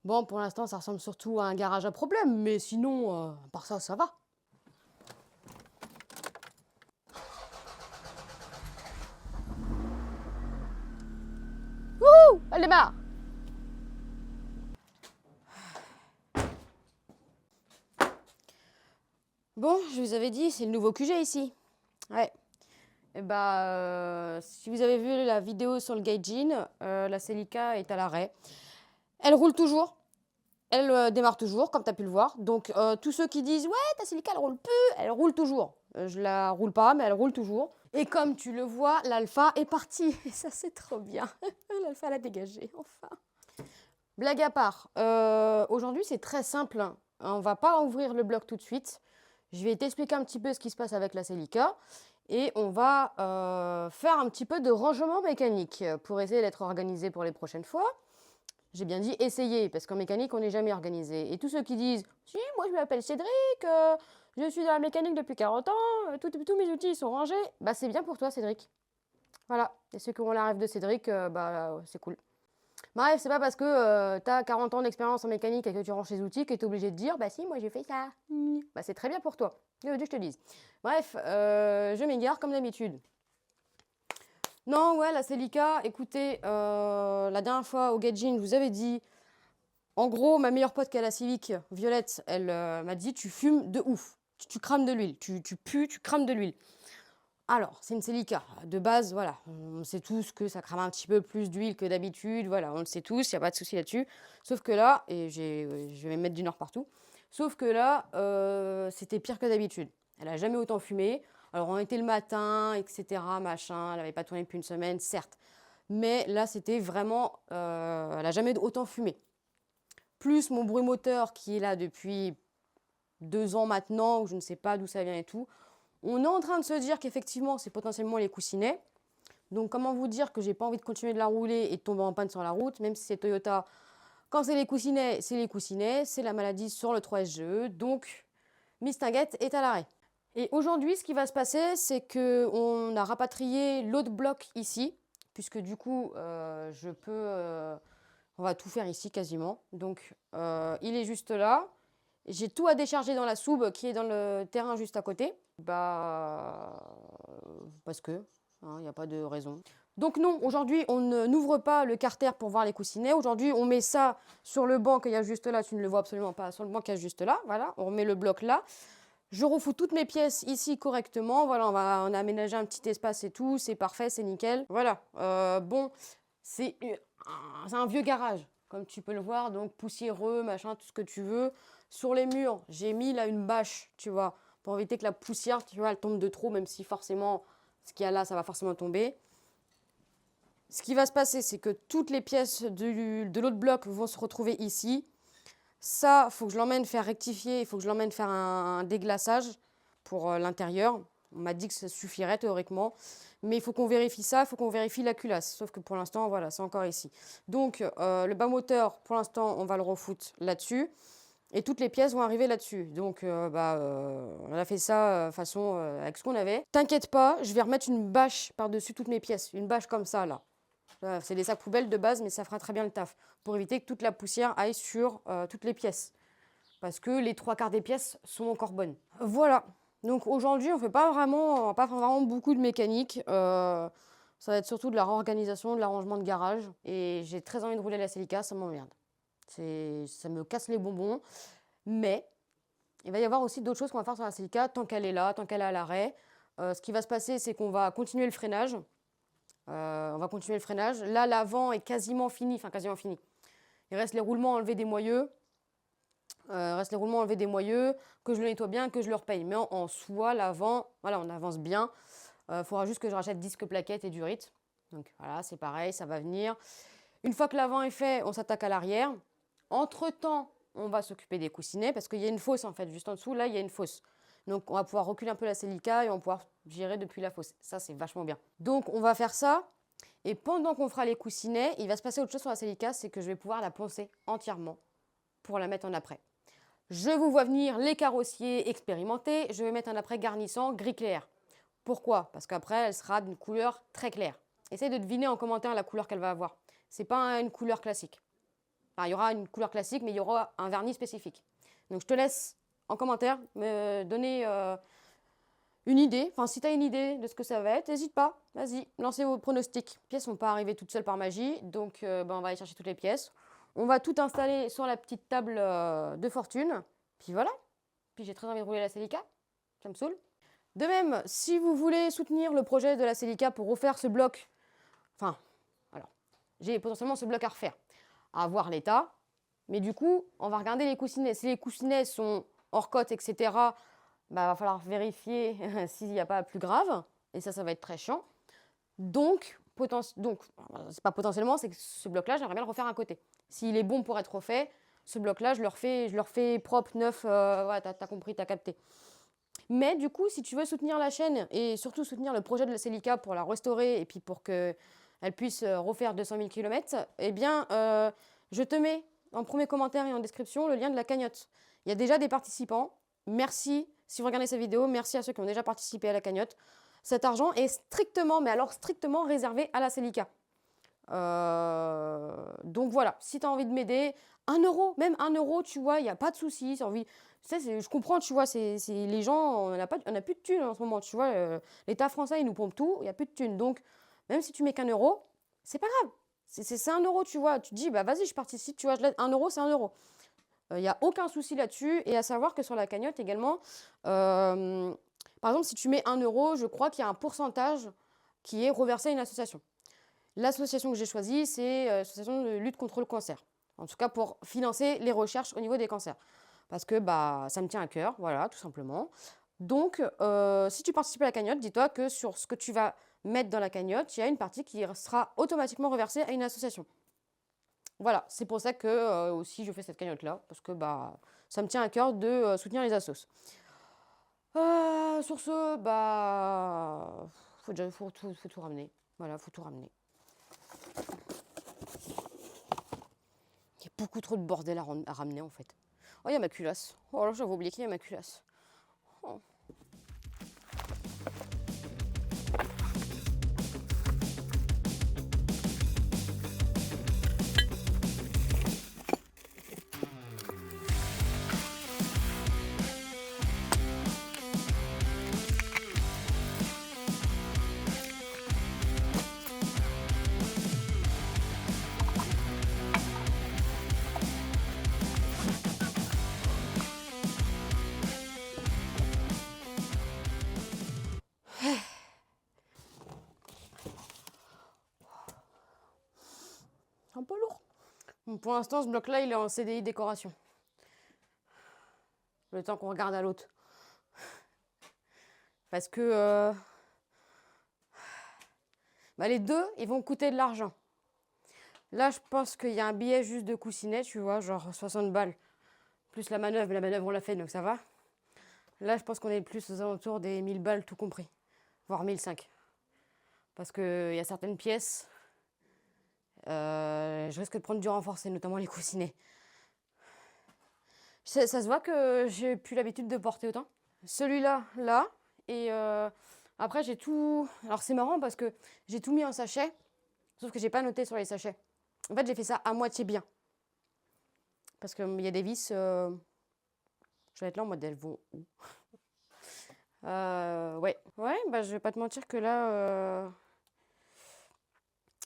Bon, pour l'instant, ça ressemble surtout à un garage à problème, mais sinon, à part ça, ça va. Wouh! Elle démarre! Bon, je vous avais dit, c'est le nouveau QG ici. Ouais. Et bah, si vous avez vu la vidéo sur le Gaijin, la Celica est à l'arrêt. Elle roule toujours. Elle démarre toujours, comme tu as pu le voir. Donc, tous ceux qui disent « Ouais, ta Celica, elle roule plus », elle roule toujours. Je la roule pas, mais elle roule toujours. Et comme tu le vois, l'alpha est partie. Et ça, c'est trop bien. L'alpha, elle a dégagé, enfin. Blague à part, aujourd'hui, c'est très simple. On va pas ouvrir le bloc tout de suite. Je vais t'expliquer un petit peu ce qui se passe avec la Celica. Et on va faire un petit peu de rangement mécanique pour essayer d'être organisé pour les prochaines fois. J'ai bien dit essayer, parce qu'en mécanique, on n'est jamais organisé. Et tous ceux qui disent « Si, moi je m'appelle Cédric, je suis dans la mécanique depuis 40 ans, tous mes outils sont rangés », bah c'est bien pour toi Cédric. Voilà, et ceux qui ont la rêve de Cédric, bah c'est cool. Bref, c'est pas parce que tu as 40 ans d'expérience en mécanique et que tu ranges tes outils que tu es obligé de dire « Bah si, moi j'ai fait ça ». Bah c'est très bien pour toi, que je te dise. Bref, je m'égare comme d'habitude. Non, ouais, la Celica, écoutez, la dernière fois au Gaijin, je vous avais dit, en gros, ma meilleure pote qui a la Civic, Violette, elle m'a dit, tu fumes de ouf, tu crames de l'huile, tu pues, tu crames de l'huile. Alors, c'est une Celica. De base, voilà, on sait tous que ça crame un petit peu plus d'huile que d'habitude, voilà, on le sait tous, il n'y a pas de souci là-dessus. Sauf que là, et je vais mettre du nord partout, sauf que là, c'était pire que d'habitude. Elle n'a jamais autant fumé. Alors, on était le matin, etc., machin, elle n'avait pas tourné depuis une semaine, certes. Mais là, c'était vraiment, elle n'a jamais autant fumé. Plus mon bruit moteur qui est là depuis 2 ans maintenant, où je ne sais pas d'où ça vient et tout. On est en train de se dire qu'effectivement, c'est potentiellement les coussinets. Donc, comment vous dire que j'ai pas envie de continuer de la rouler et de tomber en panne sur la route, même si c'est Toyota. Quand c'est les coussinets, c'est la maladie sur le 3SGE. Donc, Mistinguette est à l'arrêt. Et aujourd'hui, ce qui va se passer, c'est qu'on a rapatrié l'autre bloc ici, puisque du coup, on va tout faire ici quasiment. Donc, il est juste là. J'ai tout à décharger dans la soube qui est dans le terrain juste à côté. Parce que, il n'y a pas de raison. Donc non, aujourd'hui, on n'ouvre pas le carter pour voir les coussinets. Aujourd'hui, on met ça sur le banc qu'il y a juste là. Tu ne le vois absolument pas. Sur le banc qu'il y a juste là. Voilà, on remet le bloc là. Je refous toutes mes pièces ici correctement. Voilà, on a aménagé un petit espace et tout. C'est parfait, c'est nickel. Voilà. Bon, c'est un vieux garage, comme tu peux le voir. Donc poussiéreux, machin, tout ce que tu veux. Sur les murs, j'ai mis là une bâche, tu vois, pour éviter que la poussière, tu vois, elle tombe de trop, même si forcément, ce qu'il y a là, ça va forcément tomber. Ce qui va se passer, c'est que toutes les pièces de l'autre bloc vont se retrouver ici. Ça, il faut que je l'emmène faire rectifier, il faut que je l'emmène faire un déglaçage pour l'intérieur. On m'a dit que ça suffirait théoriquement. Mais il faut qu'on vérifie ça, il faut qu'on vérifie la culasse. Sauf que pour l'instant, voilà, c'est encore ici. Donc, le bas moteur, pour l'instant, on va le refoutre là-dessus. Et toutes les pièces vont arriver là-dessus. Donc, on a fait ça façon avec ce qu'on avait. T'inquiète pas, je vais remettre une bâche par-dessus toutes mes pièces. Une bâche comme ça, là. C'est des sacs poubelles de base, mais ça fera très bien le taf. Pour éviter que toute la poussière aille sur toutes les pièces. Parce que les 3/4 des pièces sont encore bonnes. Voilà. Donc aujourd'hui, on va pas vraiment beaucoup de mécanique. Ça va être surtout de la réorganisation, de l'arrangement de garage. Et j'ai très envie de rouler la Celica, ça m'emmerde. Ça me casse les bonbons. Mais il va y avoir aussi d'autres choses qu'on va faire sur la Celica tant qu'elle est là, tant qu'elle est à l'arrêt. Ce qui va se passer, c'est qu'on va continuer le freinage. Là, l'avant est quasiment fini. Enfin, quasiment fini. Il reste les roulements enlevés des moyeux. Que je le nettoie bien, que je le repaye. Mais en soi, l'avant, voilà, on avance bien. Il faudra juste que je rachète disque, plaquettes et durite. Donc voilà, c'est pareil, ça va venir. Une fois que l'avant est fait, on s'attaque à l'arrière. Entre-temps, on va s'occuper des coussinets parce qu'il y a une fosse en fait, juste en dessous, là, il y a une fosse. Donc on va pouvoir reculer un peu la Celica et on va pouvoir gérer depuis la fosse. Ça, c'est vachement bien. Donc on va faire ça. Et pendant qu'on fera les coussinets, il va se passer autre chose sur la Celica, c'est que je vais pouvoir la poncer entièrement pour la mettre en après. Je vous vois venir les carrossiers expérimentés. Je vais mettre un après garnissant gris clair. Pourquoi? Parce qu'après, elle sera d'une couleur très claire. Essayez de deviner en commentaire la couleur qu'elle va avoir. C'est pas une couleur classique. Enfin, il y aura une couleur classique, mais il y aura un vernis spécifique. Donc je te laisse en commentaire me donner une idée. Enfin, si tu as une idée de ce que ça va être, n'hésite pas. Vas-y, lancez vos pronostics. Les pièces ne sont pas arrivées toutes seules par magie, donc on va aller chercher toutes les pièces. On va tout installer sur la petite table de fortune. Puis voilà. Puis j'ai très envie de rouler la Celica. Ça me saoule. De même, si vous voulez soutenir le projet de la Celica pour refaire ce bloc, enfin, alors, j'ai potentiellement ce bloc à refaire, à voir l'état, mais du coup, on va regarder les coussinets. Si les coussinets sont hors cote, etc., bah, va falloir vérifier s'il n'y a pas plus grave, et ça va être très chiant. Donc c'est pas potentiellement, c'est que ce bloc-là, j'aimerais bien le refaire à côté. S'il est bon pour être refait, ce bloc-là, je le refais propre, neuf, ouais, t'as compris, t'as capté. Mais du coup, si tu veux soutenir la chaîne et surtout soutenir le projet de la Celica pour la restaurer et puis pour qu'elle puisse refaire 200 000 km, eh bien, je te mets en premier commentaire et en description le lien de la cagnotte. Il y a déjà des participants. Merci, si vous regardez cette vidéo, merci à ceux qui ont déjà participé à la cagnotte. Cet argent est strictement, mais alors strictement réservé à la Celica. Donc voilà, si tu as envie de m'aider, 1 euro, même 1 euro, tu vois, il n'y a pas de souci. Tu sais, je comprends, tu vois, c'est les gens, on n'a plus de thunes en ce moment, tu vois. L'État français, il nous pompe tout, il n'y a plus de thunes. Donc, même si tu mets qu'1 euro, c'est pas grave. C'est 1 euro, tu vois. Tu te dis, bah vas-y, je participe, tu vois, je l'aide. 1 euro, c'est 1 euro. Il n'y a aucun souci là-dessus. Et à savoir que sur la cagnotte également, par exemple, si tu mets 1 euro, je crois qu'il y a un pourcentage qui est reversé à une association. L'association que j'ai choisie, c'est l'association de lutte contre le cancer. En tout cas, pour financer les recherches au niveau des cancers. Parce que bah, ça me tient à cœur, voilà, tout simplement. Donc, si tu participes à la cagnotte, dis-toi que sur ce que tu vas mettre dans la cagnotte, il y a une partie qui sera automatiquement reversée à une association. Voilà, c'est pour ça que aussi je fais cette cagnotte-là, parce que bah, ça me tient à cœur de soutenir les assos. Sur ce, bah, faut tout ramener. Voilà, faut tout ramener. Il y a beaucoup trop de bordel à ramener en fait. Oh, il y a ma culasse. Oh là, j'avais oublié qu'il y a ma culasse. Oh. Un peu lourd. Bon, pour l'instant, ce bloc-là, il est en CDI décoration. Le temps qu'on regarde à l'autre. Parce que bah, les deux, ils vont coûter de l'argent. Là, je pense qu'il y a un billet juste de coussinet, tu vois, genre 60 balles. Plus la manœuvre on l'a fait, donc ça va. Là, je pense qu'on est plus aux alentours des 1000 balles, tout compris. Voire 1005. Parce qu'il y a certaines pièces, je risque de prendre du renforcé, notamment les coussinets. Ça se voit que j'ai plus l'habitude de porter autant. Celui-là, là, et après j'ai tout... Alors c'est marrant parce que j'ai tout mis en sachet, sauf que j'ai pas noté sur les sachets. En fait, j'ai fait ça à moitié bien. Parce qu'il y a des vis... Je vais être là en mode, elles vont où? Ouais. Ouais, bah je vais pas te mentir que là...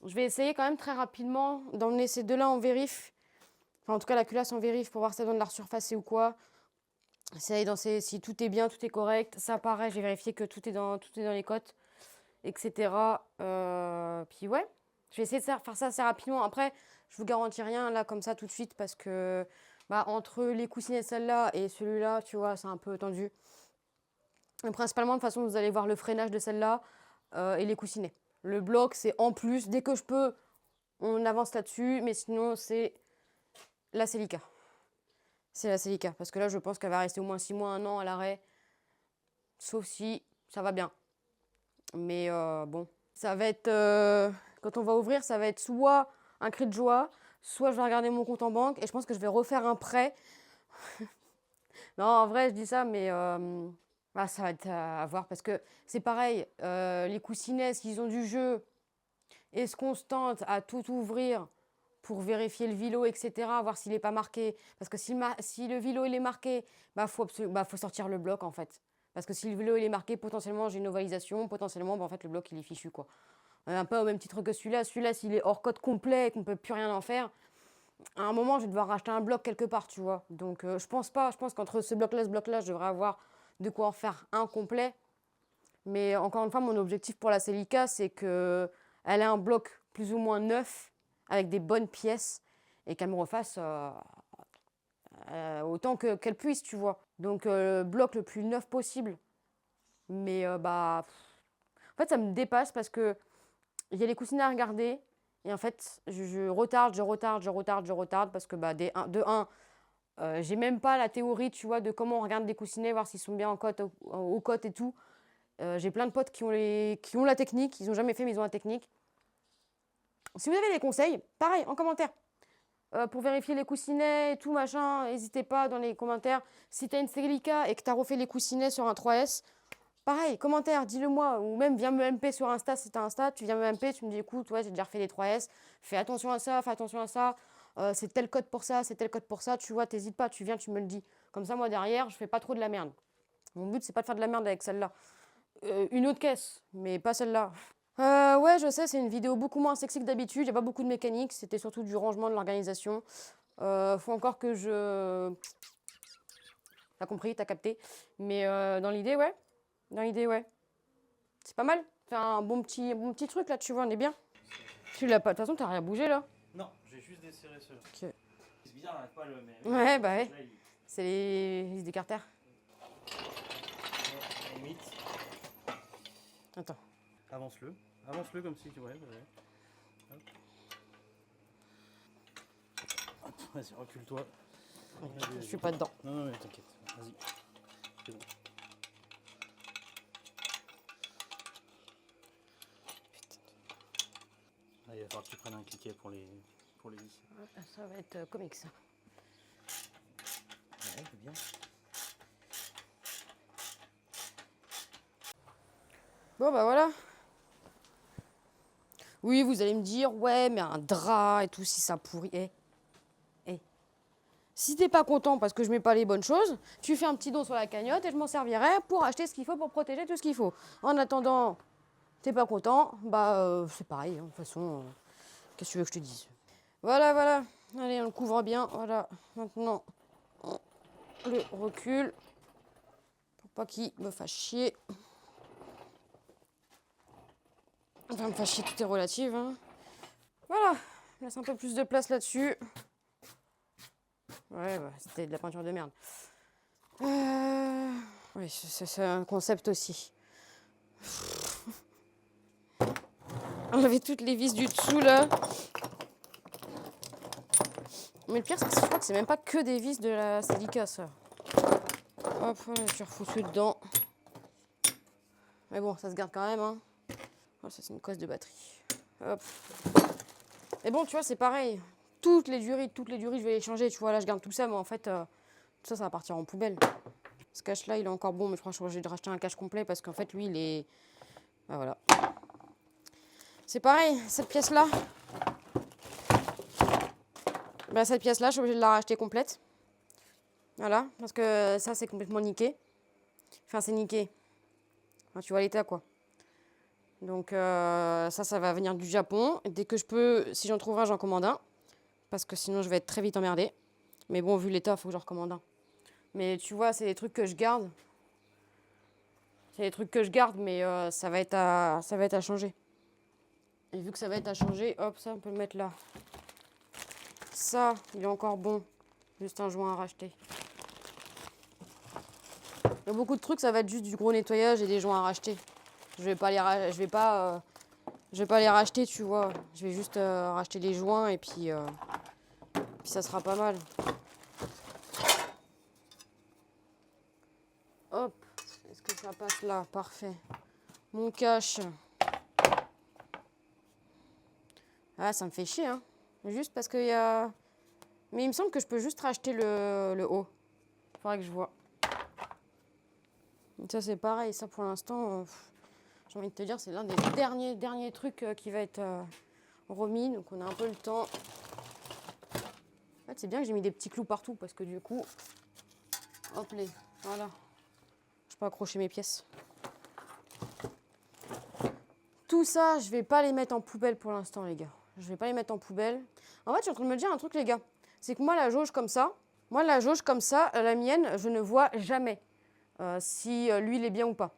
Je vais essayer quand même très rapidement d'emmener ces deux-là en vérif. Enfin, en tout cas, la culasse en vérif pour voir si ça donne de la resurfacée ou quoi. Si tout est bien, tout est correct. Ça, pareil, j'ai vérifié que tout est dans les cotes, etc. Puis ouais, je vais essayer de faire ça assez rapidement. Après, je vous garantis rien là comme ça tout de suite parce que bah, entre les coussinets de celle-là et celui-là, tu vois, c'est un peu tendu. Mais principalement, de toute façon, vous allez voir le freinage de celle-là et les coussinets. Le bloc, c'est en plus. Dès que je peux, on avance là-dessus. Mais sinon, c'est la Celica. C'est la Celica. Parce que là, je pense qu'elle va rester au moins 6 mois, 1 an à l'arrêt. Sauf si ça va bien. Mais bon, ça va être... quand on va ouvrir, ça va être soit un cri de joie, soit je vais regarder mon compte en banque et je pense que je vais refaire un prêt. Non, en vrai, je dis ça, mais bah, ça va être à voir parce que c'est pareil. Les coussinets, s'ils ont du jeu, est-ce qu'on se tente à tout ouvrir pour vérifier le vilo, etc., voir s'il n'est pas marqué. Parce que si le vilo il est marqué, faut sortir le bloc en fait. Parce que si le vilo il est marqué, potentiellement j'ai une ovalisation, potentiellement en fait le bloc il est fichu quoi. Un peu au même titre que celui-là. Celui-là, s'il est hors code complet et qu'on ne peut plus rien en faire, à un moment, je vais devoir racheter un bloc quelque part, tu vois. Donc, je pense pas. Je pense qu'entre ce bloc-là, je devrais avoir de quoi en faire un complet. Mais encore une fois, mon objectif pour la Celica, c'est qu'elle ait un bloc plus ou moins neuf, avec des bonnes pièces, et qu'elle me refasse autant qu'elle puisse, tu vois. Donc, le bloc le plus neuf possible. Mais, en fait, ça me dépasse parce que il y a les coussinets à regarder. Et en fait, je retarde parce que de un, j'ai même pas la théorie, tu vois, de comment on regarde des coussinets, voir s'ils sont bien en cote, au cote et tout. J'ai plein de potes qui ont la technique, ils ont jamais fait mais ils ont la technique. Si vous avez des conseils, pareil, en commentaire. Pour vérifier les coussinets et tout machin, n'hésitez pas dans les commentaires. Si tu as une Celica et que tu as refait les coussinets sur un 3S, pareil, commentaire, dis-le moi, ou même viens me MP sur Insta si t'as Insta, tu viens me MP, tu me dis écoute, ouais, j'ai déjà refait les 3S, fais attention à ça, c'est tel code pour ça, c'est tel code pour ça, tu vois, t'hésites pas, tu viens, tu me le dis. Comme ça, moi derrière, je fais pas trop de la merde. Mon but, c'est pas de faire de la merde avec celle-là. Une autre caisse, mais pas celle-là. Ouais, je sais, c'est une vidéo beaucoup moins sexy que d'habitude, il n'y a pas beaucoup de mécanique, c'était surtout du rangement, de l'organisation. Faut encore que je... T'as compris, t'as capté. Mais dans l'idée, ouais. C'est pas mal. Faire un bon petit truc là, tu vois, on est bien. Tu l'as pas. De toute façon, t'as rien bougé là. Non, j'ai juste desserré ceux-là. Ok. C'est bizarre, j'arrive pas à le mettre. Ouais, bah ouais. Là, C'est les vis d'écarter. limite. Attends. Avance-le. Avance-le comme si tu ouais. Hop. Hop, vas-y, recule-toi. Je suis pas dedans. Non, mais t'inquiète. Vas-y. C'est bon. Là, il va falloir que tu prennes un cliquet pour les vis. Ça va être comique ça. Ouais, c'est bien. Bon bah voilà. Oui, vous allez me dire, ouais, mais un drap et tout, si ça pourrit. Si t'es pas content parce que je mets pas les bonnes choses, tu fais un petit don sur la cagnotte et je m'en servirai pour acheter ce qu'il faut pour protéger tout ce qu'il faut. En attendant, t'es pas content, c'est pareil, hein, de toute façon, qu'est-ce que tu veux que je te dise? Voilà. Allez, on le couvre bien, voilà. Maintenant, on le recule pour pas qu'il me fasse chier. Enfin, me fasse chier, tout est relatif, hein. Voilà, laisse un peu plus de place là-dessus. Ouais, c'était de la peinture de merde. Oui, c'est un concept aussi. Enlever toutes les vis du dessous, là. Mais le pire, c'est que je crois que c'est même pas que des vis de la Celica, ça. Hop, voilà, tu refous ceux dedans. Mais bon, ça se garde quand même, hein. Oh, ça, c'est une cosse de batterie. Hop. Mais bon, tu vois, c'est pareil. Toutes les durées, je vais les changer. Tu vois, là, je garde tout ça, mais en fait, tout ça, ça va partir en poubelle. Ce cache-là, il est encore bon, mais je crois que j'ai dû racheter un cache complet parce qu'en fait, lui, il est... Ah, voilà. C'est pareil, cette pièce-là. Cette pièce-là, je suis obligée de la racheter complète. Voilà, parce que ça, c'est complètement niqué. Enfin, c'est niqué. Enfin, tu vois l'état, quoi. Donc, ça va venir du Japon. Dès que je peux, si j'en trouve un, j'en commande un. Parce que sinon, je vais être très vite emmerdée. Mais bon, vu l'état, il faut que j'en recommande un. Mais tu vois, c'est des trucs que je garde. Mais ça va être à changer. Et vu que ça va être à changer, hop, ça, on peut le mettre là. Ça, il est encore bon. Juste un joint à racheter. Il y a beaucoup de trucs, ça va être juste du gros nettoyage et des joints à racheter. Je vais pas les racheter, tu vois. Je vais juste racheter les joints et puis ça sera pas mal. Hop, est-ce que ça passe là? Parfait. Mon cache. Ah, ça me fait chier, hein. Juste parce qu'il y a... Mais il me semble que je peux juste racheter le haut. Faudrait que je vois. Ça, c'est pareil. Ça, pour l'instant, j'ai envie de te dire, c'est l'un des derniers trucs qui va être remis. Donc, on a un peu le temps. fait, c'est bien que j'ai mis des petits clous partout parce que du coup, hop les, voilà. Je peux accrocher mes pièces. Tout ça, je vais pas les mettre en poubelle pour l'instant, les gars. Je vais pas les mettre en poubelle. En fait, je suis en train de me dire un truc, les gars. C'est que moi, la jauge comme ça, la mienne, je ne vois jamais si l'huile est bien ou pas.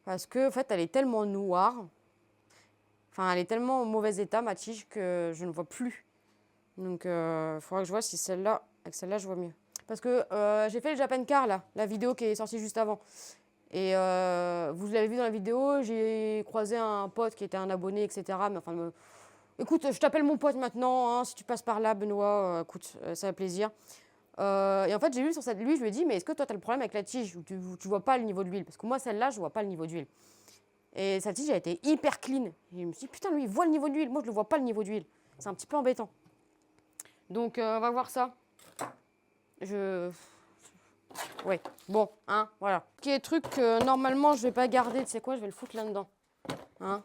Parce que, en fait, elle est tellement noire. Enfin, elle est tellement en mauvais état, ma tige, que je ne vois plus. Donc, il faudra que je vois si celle-là, avec celle-là, je vois mieux. Parce que j'ai fait le Japan Car, là, la vidéo qui est sortie juste avant. Et vous l'avez vu dans la vidéo, j'ai croisé un pote qui était un abonné, etc. Mais enfin, écoute, je t'appelle mon pote maintenant, hein, si tu passes par là, Benoît, écoute, ça fait plaisir. Et en fait, j'ai vu sur lui, je lui ai dit, mais est-ce que toi, tu as le problème avec la tige où tu vois pas le niveau d'huile? Parce que moi, celle-là, je vois pas le niveau d'huile. Et sa tige, elle était hyper clean. Et je me suis dit, putain, lui, il voit le niveau d'huile. Moi, je le vois pas le niveau d'huile. C'est un petit peu embêtant. Donc, on va voir ça. Ouais, bon, hein, voilà. Ce qui est truc que normalement je vais pas garder, tu sais quoi, je vais le foutre là-dedans. Hein.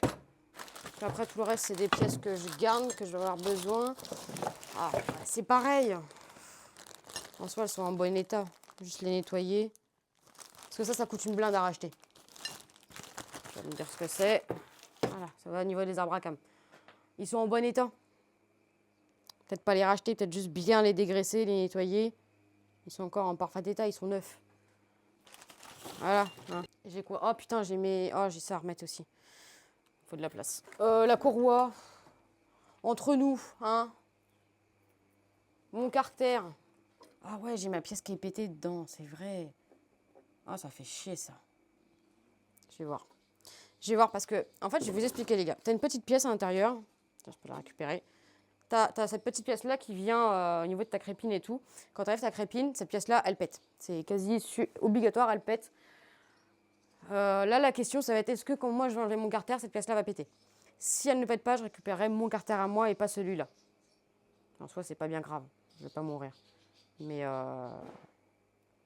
Puis après, tout le reste, c'est des pièces que je garde, que je vais avoir besoin. Ah, c'est pareil. En soi, elles sont en bon état. Juste les nettoyer. Parce que ça coûte une blinde à racheter. Tu vas me dire ce que c'est. Voilà, ça va au niveau des arbres à cam. Ils sont en bon état. Peut-être pas les racheter, peut-être juste bien les dégraisser, les nettoyer. Ils sont encore en parfait état, ils sont neufs. Voilà. Hein. J'ai quoi? Oh putain, j'ai ça à remettre aussi. Il faut de la place. La courroie. Entre nous, hein. Mon carter. Ah ouais, j'ai ma pièce qui est pétée dedans, c'est vrai. Ah, ça fait chier ça. Je vais voir. Je vais voir parce que, en fait, je vais vous expliquer les gars. T'as une petite pièce à l'intérieur. Je peux la récupérer. T'as cette petite pièce-là qui vient au niveau de ta crépine et tout. Quand tu enlèves ta crépine, cette pièce-là, elle pète. C'est quasi obligatoire, elle pète. Là, la question, ça va être est-ce que quand moi je vais enlever mon carter, cette pièce-là va péter? Si elle ne pète pas, je récupérerai mon carter à moi et pas celui-là. En soi, c'est pas bien grave. Je vais pas mourir. Mais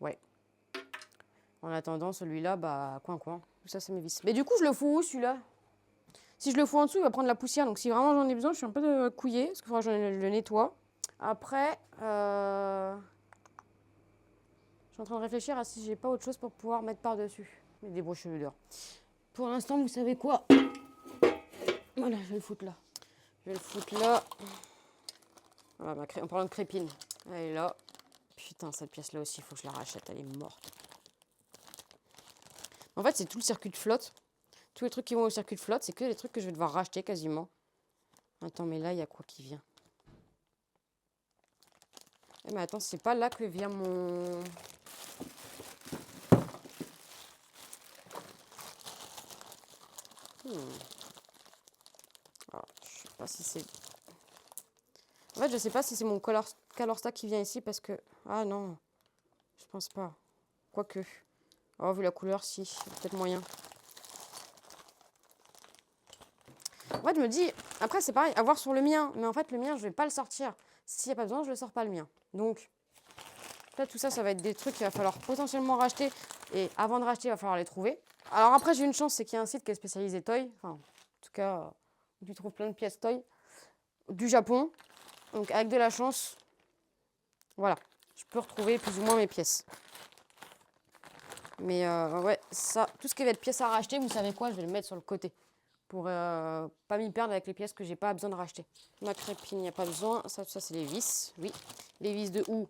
ouais. En attendant, celui-là, bah, coin. Tout ça, c'est mes vis. Mais du coup, je le fous où, celui-là? Si je le fous en dessous, il va prendre la poussière. Donc, si vraiment j'en ai besoin, je suis un peu couillée. Parce qu'il faudra que je le nettoie. Après, je suis en train de réfléchir à si j'ai pas autre chose pour pouvoir mettre par-dessus. Mais des broches dehors. Pour l'instant, vous savez quoi? Voilà, je vais le foutre là. Voilà, en parlant de crépine. Elle est là. Putain, cette pièce-là aussi, il faut que je la rachète. Elle est morte. En fait, c'est tout le circuit de flotte. Tous les trucs qui vont au circuit de flotte, c'est que les trucs que je vais devoir racheter quasiment. Attends, mais là, il y a quoi qui vient? Eh, mais attends, c'est pas là que vient mon... Alors, je sais pas si c'est... En fait, je sais pas si c'est mon Calorsta qui vient ici parce que... Ah non, je pense pas. Quoique. Oh, vu la couleur, si. Peut-être moyen. En fait, je me dis... Après, c'est pareil, à voir sur le mien. Mais en fait, le mien, je vais pas le sortir. S'il n'y a pas besoin, je le sors pas le mien. Donc, là, tout ça, ça va être des trucs qu'il va falloir potentiellement racheter. Et avant de racheter, il va falloir les trouver. Alors après, j'ai une chance, c'est qu'il y a un site qui est spécialisé toy. Enfin, en tout cas, tu trouves plein de pièces toy. Du Japon. Donc, avec de la chance, voilà. Je peux retrouver plus ou moins mes pièces. Mais ouais, ça, tout ce qui va être pièces à racheter, vous savez quoi, je vais le mettre sur le côté. Pour pas m'y perdre avec les pièces que j'ai pas besoin de racheter. Ma crépine, il n'y a pas besoin. Ça c'est les vis. Oui. Les vis de houe,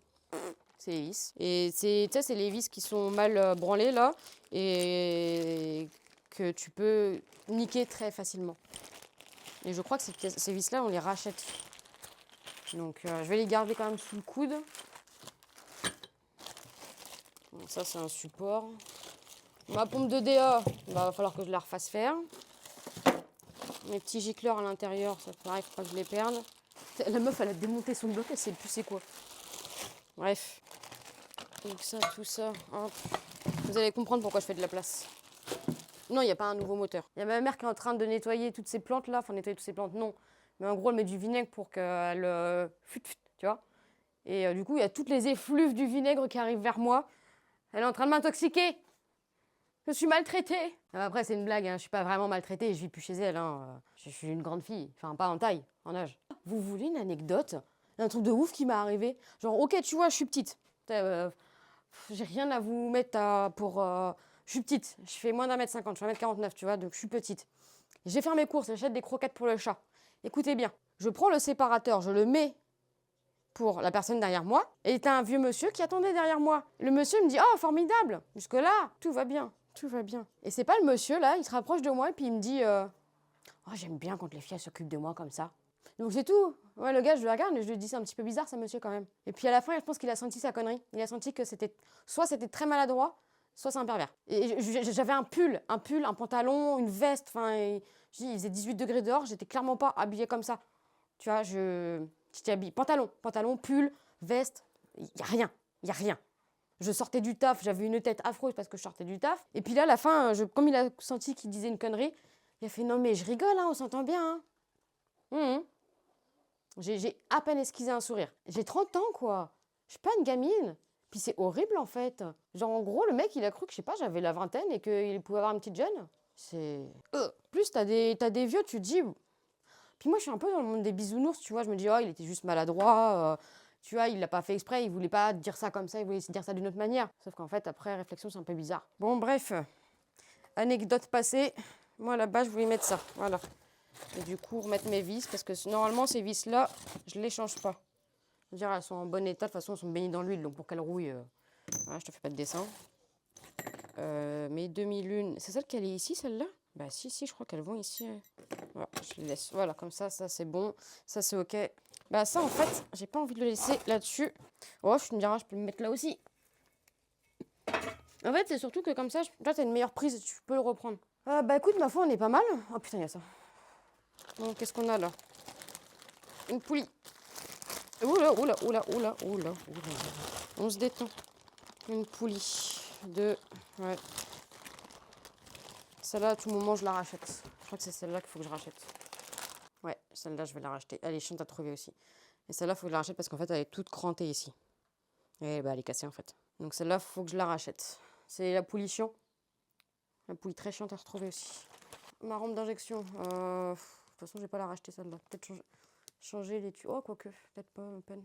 c'est les vis. Et c'est les vis qui sont mal branlées là. Et que tu peux niquer très facilement. Et je crois que ces vis-là, on les rachète. Donc je vais les garder quand même sous le coude. Donc, ça, c'est un support. Ma pompe de DA, va falloir que je la refasse faire. Mes petits gicleurs à l'intérieur, ça pareil, faut pas que je les perde. La meuf, elle a démonté son bloc, elle sait plus c'est quoi. Bref. Donc ça, tout ça, hop. Vous allez comprendre pourquoi je fais de la place. Non, il n'y a pas un nouveau moteur. Il y a ma mère qui est en train de nettoyer toutes ces plantes là. Enfin, nettoyer toutes ces plantes, non. Mais en gros, elle met du vinaigre pour qu'elle... tu vois. Et du coup, il y a toutes les effluves du vinaigre qui arrivent vers moi. Elle est en train de m'intoxiquer. Je suis maltraitée. Après, c'est une blague, hein. Je suis pas vraiment maltraitée, je vis plus chez elle. Hein. Je suis une grande fille, enfin pas en taille, en âge. Vous voulez une anecdote? Un truc de ouf qui m'est arrivé. Genre, ok, tu vois, je suis petite. J'ai rien à vous mettre pour... je suis petite. Je fais moins d'1m50. Je fais 1m49, tu vois, donc je suis petite. J'ai fait mes courses. J'achète des croquettes pour le chat. Écoutez bien. Je prends le séparateur. Je le mets pour la personne derrière moi. Et t'as un vieux monsieur qui attendait derrière moi. Le monsieur me dit, oh, formidable. Jusque-là, tout va bien. Tout va bien. Et c'est pas le monsieur, là, il se rapproche de moi et puis il me dit, oh, j'aime bien quand les filles s'occupent de moi comme ça. Donc c'est tout. Ouais, le gars, je le regarde et je lui dis, c'est un petit peu bizarre, ça, monsieur, quand même. Et puis à la fin, je pense qu'il a senti sa connerie. Il a senti que c'était très maladroit, soit c'est un pervers. Et j'avais un pull, un pantalon, une veste. Enfin, il faisait 18 degrés dehors, j'étais clairement pas habillée comme ça. Tu vois, j'étais habillée. Pantalon, pull, veste, il y a rien. Il y a rien. Je sortais du taf, j'avais une tête affreuse parce que je sortais du taf. Et puis là, à la fin, comme il a senti qu'il disait une connerie, il a fait, non mais je rigole, hein, on s'entend bien. Hein. J'ai à peine esquissé un sourire. J'ai 30 ans, quoi. Je suis pas une gamine. Puis c'est horrible, en fait. Genre, en gros, le mec, il a cru que, je sais pas, j'avais la vingtaine et qu'il pouvait avoir une petite jeune. C'est... Plus, t'as des vieux, tu te dis... Puis moi, je suis un peu dans le monde des bisounours, tu vois. Je me dis, oh, il était juste maladroit. Tu vois, il l'a pas fait exprès. Il voulait pas dire ça comme ça. Il voulait dire ça d'une autre manière. Sauf qu'en fait, après réflexion, c'est un peu bizarre. Bon, bref. Anecdote passée. Moi, là-bas, je voulais mettre ça. Voilà. Et du coup, remettre mes vis, parce que normalement, ces vis-là, je ne les change pas. Je veux dire, elles sont en bon état, de toute façon, elles sont baignées dans l'huile, donc pour qu'elles rouillent, voilà, je te fais pas de dessin. Mes demi-lunes, c'est celle qu'elle est ici, celle-là? Bah si, je crois qu'elles vont ici. Voilà, je les laisse, voilà, comme ça c'est bon, ça c'est ok. Bah ça, en fait, j'ai pas envie de le laisser là-dessus. Oh, je me diras, je peux le mettre là aussi. En fait, c'est surtout que comme ça, là, t'as une meilleure prise, tu peux le reprendre. Bah écoute, ma foi, on est pas mal. Oh putain, il y a ça. Bon, qu'est-ce qu'on a là? Une poulie. Oula. On se détend. Une poulie de... Ouais. Celle-là, à tout moment, je la rachète. Je crois que c'est celle-là qu'il faut que je rachète. Ouais, celle-là, je vais la racheter. Elle est chiante à trouver aussi. Et celle-là, il faut que je la rachète parce qu'en fait, elle est toute crantée ici. Et bah, elle est cassée, en fait. Donc celle-là, il faut que je la rachète. C'est la poulie chiant. La poulie très chiante à retrouver aussi. Ma rampe d'injection. De toute façon, je vais pas la racheter, celle-là. Peut-être changer les tuyaux. Oh, quoique, peut-être pas, à peine.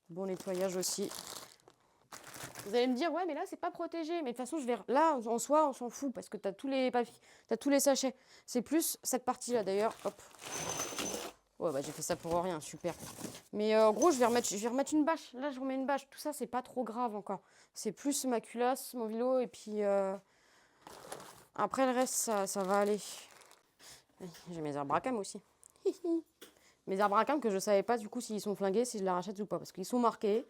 Bon nettoyage aussi. Vous allez me dire, ouais, mais là, c'est pas protégé. Mais de toute façon, je vais... Là, en soi, on s'en fout parce que tu as tous les papiers, tu as tous les sachets. C'est plus cette partie-là, d'ailleurs. Hop. Ouais, bah, j'ai fait ça pour rien, super. Mais en gros, je vais remettre une bâche. Là, je remets une bâche. Tout ça, c'est pas trop grave encore. C'est plus ma culasse, mon vélo, et puis... Après, le reste, ça va aller. J'ai mes arbres à cam aussi. Mes arbres à cam que je savais pas du coup s'ils sont flingués, si je les rachète ou pas. Parce qu'ils sont marqués.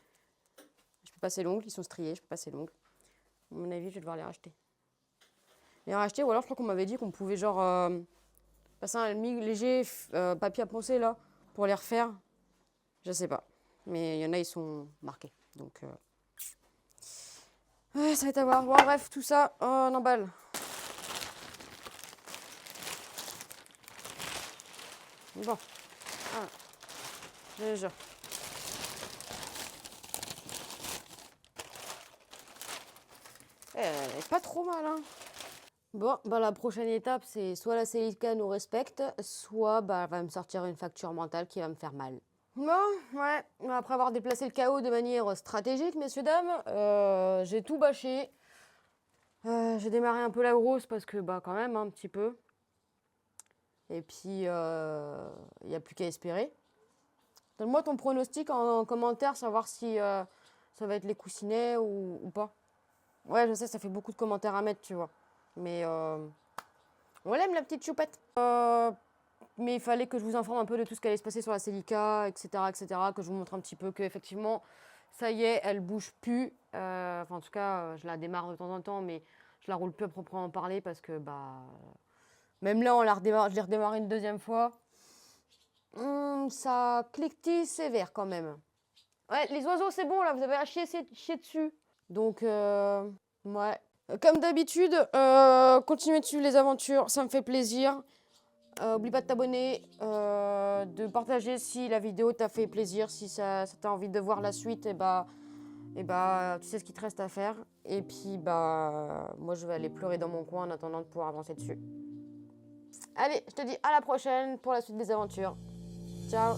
Je peux passer l'ongle, ils sont striés, je peux passer l'ongle. À mon avis, je vais devoir les racheter. Les racheter, ou alors je crois qu'on m'avait dit qu'on pouvait genre passer un léger papier à poncer là pour les refaire. Je sais pas. Mais il y en a, ils sont marqués. Donc ouais, ça va être à voir. Bon, bref, tout ça, on emballe. Bon. Ah. Déjà. Elle est pas trop mal, hein. Bon, bah la prochaine étape, c'est soit la Celica nous respecte, soit bah, elle va me sortir une facture mentale qui va me faire mal. Bon, ouais, après avoir déplacé le chaos de manière stratégique, messieurs, dames, j'ai tout bâché. J'ai démarré un peu la grosse parce que, bah quand même, un petit peu. Et puis, il n'y a plus qu'à espérer. Donne-moi ton pronostic en commentaire, savoir si ça va être les coussinets ou pas. Ouais, je sais, ça fait beaucoup de commentaires à mettre, tu vois. Mais on l'aime, la petite choupette. Mais il fallait que je vous informe un peu de tout ce qui allait se passer sur la Celica, etc., que je vous montre un petit peu qu'effectivement, ça y est, elle bouge plus. Enfin, en tout cas, je la démarre de temps en temps, mais je la roule plus à proprement parler parce que, bah... Même là, je l'ai redémarré une deuxième fois. Ça cliquetit sévère quand même. Ouais, les oiseaux, c'est bon, là, vous avez à chier dessus. Donc, ouais. Comme d'habitude, continuez de suivre les aventures, ça me fait plaisir. Oublie pas de t'abonner, de partager si la vidéo t'a fait plaisir, si ça t'a envie de voir la suite, et bah, tu sais ce qu'il te reste à faire. Et puis, bah, moi, je vais aller pleurer dans mon coin en attendant de pouvoir avancer dessus. Allez, je te dis à la prochaine pour la suite des aventures. Ciao!